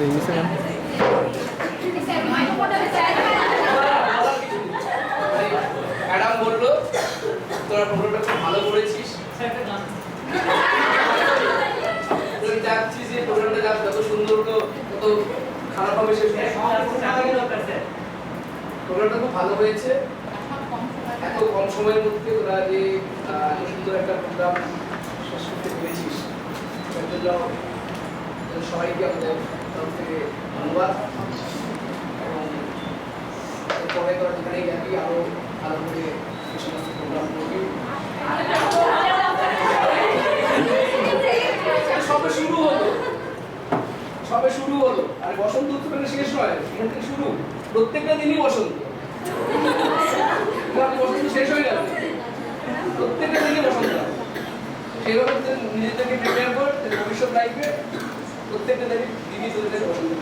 ইংলিশে কেন? ম্যাডাম বললো তোরা প্রোগ্রামটা খুব ভালো করেছিস, তুই চাচ্ছিস যে প্রোগ্রামটা যত সুন্দর হলো তত খারাপ হবে সে প্রোগ্রামটা খুব ভালো হয়েছে। এত কম সময়ের মধ্যে তোরা যে এত সুন্দর একটা প্রোগ্রাম শেষ করতে পেরেছিস তার জন্য সবাইকে আমাদের তরফ থেকে ধন্যবাদ। এবং এরপরে তোরা যেখানেই যাবি আরো ভালো করে এই সমস্ত প্রোগ্রাম করবি। সবে শুরু হলো আর বসন্ত উৎসবের শেষ নয়, এখান থেকে শুরু। প্রত্যেকটা দিনই বসন্ত, বসন্ত শেষ হয়ে যাবে, প্রত্যেকটা দিনই বসন্ত। সেইভাবে নিজেদেরকে প্রিপেয়ার কর ভবিষ্যৎ লাইফে প্রত্যেকটা দিনই তোদের বসন্ত।